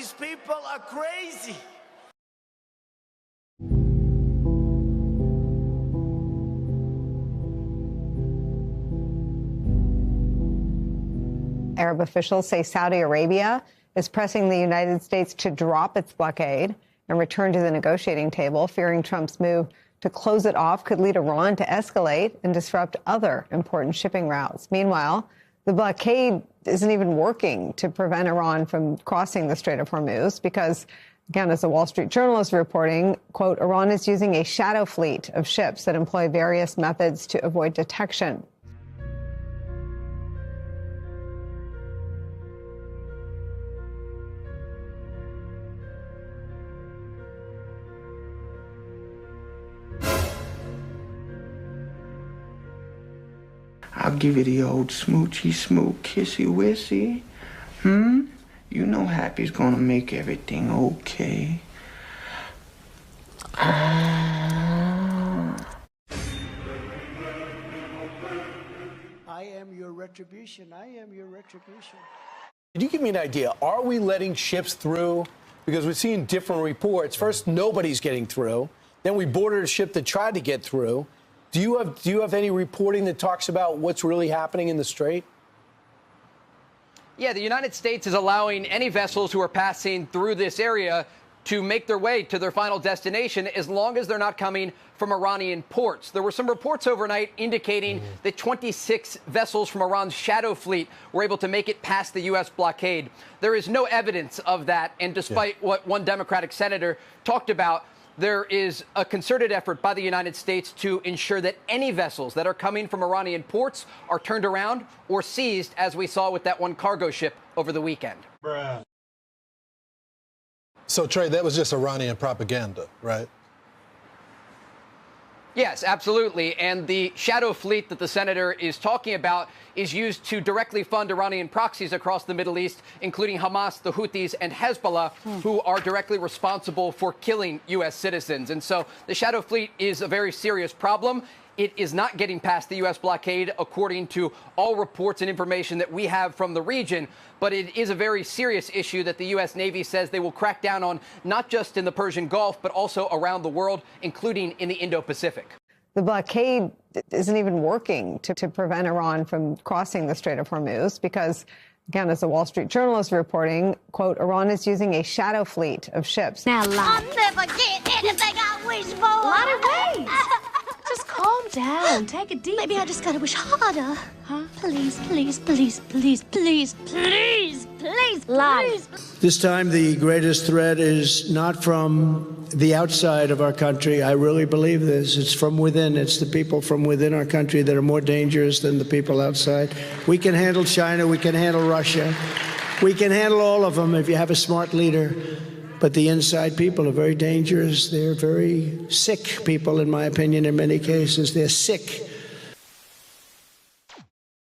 These people are crazy. Arab officials say Saudi Arabia is pressing the United States to drop its blockade and return to the negotiating table, fearing Trump's move to close it off could lead Iran to escalate and disrupt other important shipping routes. Meanwhile, the blockade isn't even working to prevent Iran from crossing the Strait of Hormuz because, again, as the Wall Street Journal is reporting, quote, Iran is using a shadow fleet of ships that employ various methods to avoid detection. I'll give you the old smoochy smoot kissy wissy. You know Happy's gonna make everything okay. I am your retribution. I am your retribution. Can you give me an idea? Are we letting ships through? Because we're seeing different reports. First, nobody's getting through. Then we boarded a ship that tried to get through. Do you have any reporting that talks about what's really happening in the Strait? Yeah, the United States is allowing any vessels who are passing through this area to make their way to their final destination as long as they're not coming from Iranian ports. There were some reports overnight indicating that 26 vessels from Iran's shadow fleet were able to make it past the U.S. blockade. There is no evidence of that, and despite what one Democratic senator talked about, there is a concerted effort by the United States to ensure that any vessels that are coming from Iranian ports are turned around or seized, as we saw with that one cargo ship over the weekend. So, Trey, that was just Iranian propaganda, right? Yes, absolutely. And the shadow fleet that the senator is talking about is used to directly fund Iranian proxies across the Middle East, including Hamas, the Houthis, and Hezbollah, who are directly responsible for killing U.S. citizens. And so the shadow fleet is a very serious problem. It is not getting past the U.S. blockade, according to all reports and information that we have from the region. But it is a very serious issue that the U.S. Navy says they will crack down on, not just in the Persian Gulf, but also around the world, including in the Indo-Pacific. The blockade isn't even working to prevent Iran from crossing the Strait of Hormuz because, again, as the Wall Street Journal is reporting, quote, Iran is using a shadow fleet of ships. Now, I'll never get anything I wish for. Lot of ways. Just calm down. Take a deep. Maybe I just gotta wish harder. Huh? Please, please, please, please, please, please, please, please. This time, the greatest threat is not from the outside of our country. I really believe this. It's from within. It's the people from within our country that are more dangerous than the people outside. We can handle China. We can handle Russia. We can handle all of them if you have a smart leader. But the inside people are very dangerous. They're very sick people, in my opinion, in many cases. They're sick.